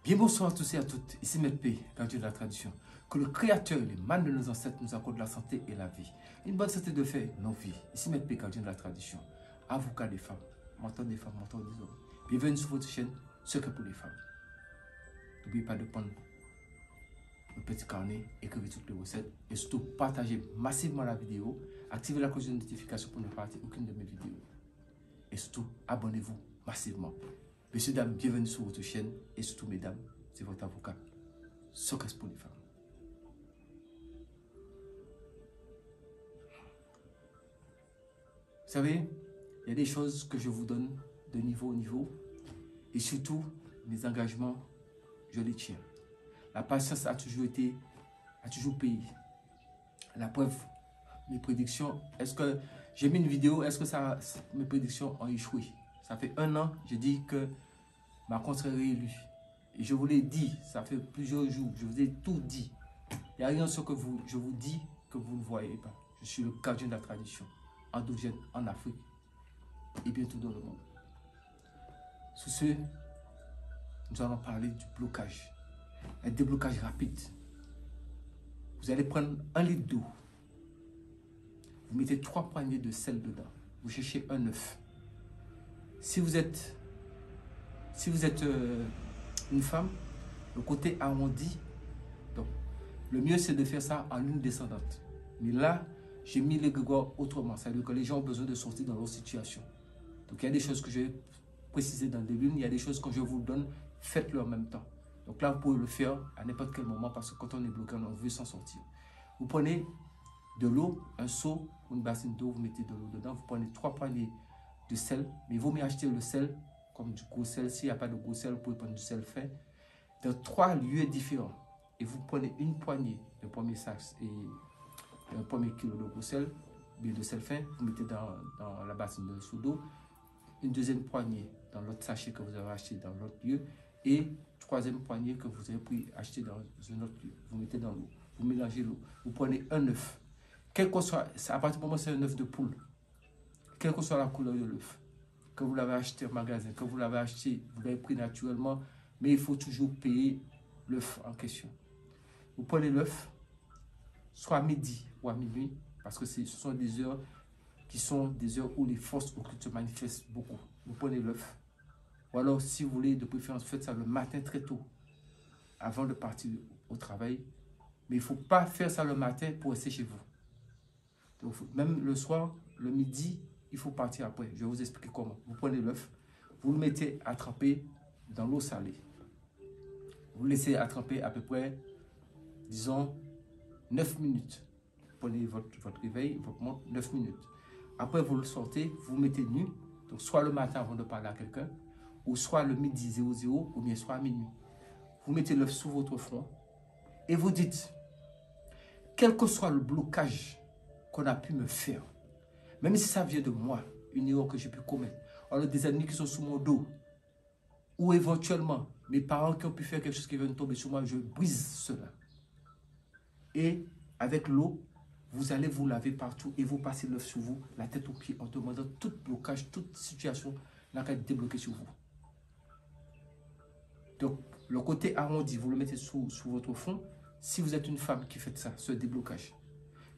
Bien bonsoir à tous et à toutes, ici Maître P, gardien de la tradition. Que le Créateur et les mânes de nos ancêtres nous accordent la santé et la vie. Une bonne santé de faire nos vies. Ici Maître P, gardien de la tradition. Avocat des femmes, mentor des femmes, mentor des hommes. Bienvenue sur votre chaîne, Secret pour les femmes. N'oubliez pas de prendre le petit carnet, écrivez toutes les recettes et surtout partagez massivement la vidéo. Activez la cloche de notification pour ne pas rater aucune de mes vidéos. Et surtout, abonnez-vous massivement. Messieurs, dames, bienvenue sur votre chaîne et surtout, mesdames, c'est votre avocat, Secret pour les femmes. Vous savez, il y a des choses que je vous donne de niveau en niveau et surtout, mes engagements, je les tiens. La patience a toujours payé. La preuve, mes prédictions, est-ce que j'ai mis une vidéo, est-ce que mes prédictions ont échoué? Ça fait 1 an, j'ai dit que Macron serait réélu. Et je vous l'ai dit, ça fait plusieurs jours, je vous ai tout dit. Il n'y a rien de ce que je vous dis que vous ne voyez pas. Je suis le gardien de la tradition, endogène en Afrique et bientôt dans le monde. Sous ce, nous allons parler du blocage. Un déblocage rapide. Vous allez prendre 1 litre d'eau. Vous mettez 3 poignées de sel dedans. Vous cherchez un œuf. Si vous êtes une femme, le côté arrondi, donc le mieux c'est de faire ça en lune descendante. Mais là, j'ai mis les grégoires autrement. C'est-à-dire que les gens ont besoin de sortir dans leur situation. Donc il y a des choses que je vais préciser dans des lunes, il y a des choses que je vous donne, faites-le en même temps. Donc là, vous pouvez le faire à n'importe quel moment parce que quand on est bloqué, on veut s'en sortir. Vous prenez de l'eau, un seau, une bassine d'eau, vous mettez de l'eau dedans, vous prenez 3 poignées de sel, mais il vaut mieux acheter le sel comme du gros sel. S'il n'y a pas de gros sel, vous pouvez prendre du sel fin dans 3 lieux différents. Et vous prenez une poignée de premier sac et un premier kilo de gros sel, mais de sel fin, vous mettez dans la bassine de seau d'eau, une deuxième poignée dans l'autre sachet que vous avez acheté dans l'autre lieu, et 3e poignée que vous avez pris acheter dans un autre lieu. Vous mettez dans l'eau, vous mélangez l'eau, vous prenez un œuf. Quel que soit, à partir du moment où c'est un œuf de poule, quelle que soit la couleur de l'œuf, que vous l'avez acheté au magasin, que vous l'avez acheté, vous l'avez pris naturellement, mais il faut toujours payer l'œuf en question. Vous prenez l'œuf, soit à midi ou à minuit, parce que ce sont des heures qui sont des heures où les forces occultes se manifestent beaucoup. Vous prenez l'œuf, ou alors si vous voulez, de préférence, faites ça le matin très tôt, avant de partir au travail, mais il ne faut pas faire ça le matin pour rester chez vous. Donc, même le soir, le midi, il faut partir après. Je vais vous expliquer comment. Vous prenez l'œuf, vous le mettez à tremper dans l'eau salée. Vous le laissez à tremper à peu près, disons, 9 minutes. Vous prenez votre réveil, votre montre, 9 minutes. Après, vous le sortez, vous mettez nu. Donc, soit le matin avant de parler à quelqu'un, ou soit le midi 00, ou bien soit à minuit. Vous mettez l'œuf sous votre front et vous dites, quel que soit le blocage qu'on a pu me faire, même si ça vient de moi, une erreur que j'ai pu commettre, alors des ennemis qui sont sous mon dos, ou éventuellement mes parents qui ont pu faire quelque chose qui vient de tomber sur moi, je brise cela. Et avec l'eau, vous allez vous laver partout et vous passez l'œuf sur vous, la tête aux pieds, en demandant tout blocage, toute situation n'a qu'à être débloquée sur vous. Donc, le côté arrondi, vous le mettez sous votre front. Si vous êtes une femme qui fait ça, ce déblocage.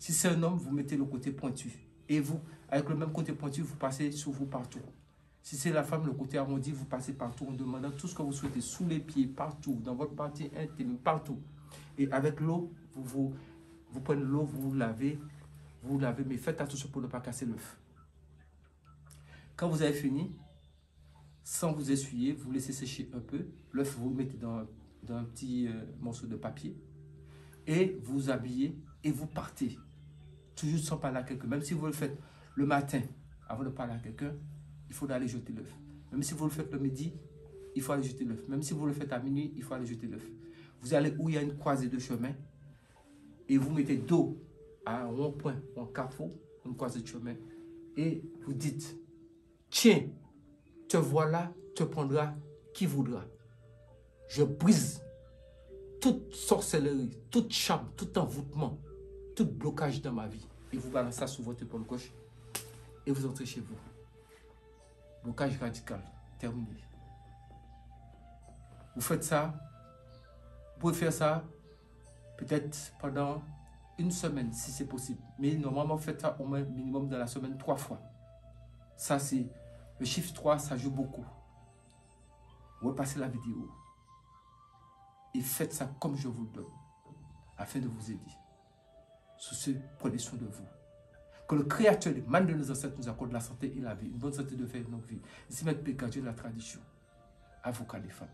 Si c'est un homme, vous mettez le côté pointu. Et vous, avec le même côté pointu, vous passez sur vous partout. Si c'est la femme, le côté arrondi, vous passez partout en demandant tout ce que vous souhaitez, sous les pieds, partout, dans votre partie intime, partout. Et avec l'eau, vous prenez l'eau, vous lavez, mais faites attention pour ne pas casser l'œuf. Quand vous avez fini, sans vous essuyer, vous laissez sécher un peu. L'œuf, vous le mettez dans un petit morceau de papier. Et vous habillez et vous partez. Toujours sans parler à quelqu'un. Même si vous le faites le matin, avant de parler à quelqu'un, il faut aller jeter l'œuf. Même si vous le faites le midi, il faut aller jeter l'œuf. Même si vous le faites à minuit, il faut aller jeter l'œuf. Vous allez où il y a une croisée de chemin et vous mettez dos à un rond-point, un carrefour, une croisée de chemin. Et vous dites, tiens, te voilà, te prendra qui voudra. Je brise toute sorcellerie, toute charme, tout envoûtement, tout blocage dans ma vie. Et vous balancez ça sur votre épaule gauche et vous entrez chez vous. Blocage radical, terminé. Vous faites ça Vous pouvez faire ça peut-être pendant une semaine, si c'est possible. Mais normalement, faites ça au moins minimum dans la semaine 3 fois. Ça, c'est le chiffre 3, ça joue beaucoup. Repassez la vidéo et faites ça comme je vous le donne, afin de vous aider. Sur ce, prenez soin de vous. Que le Créateur, le man de nos ancêtres, nous accorde la santé et la vie, une bonne santé de faire une longue vie. Ici, Maître Pécadieu de la tradition, avocat des femmes.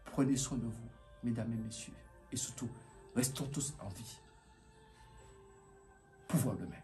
Prenez soin de vous, mesdames et messieurs, et surtout, restons tous en vie. Pouvoir demain.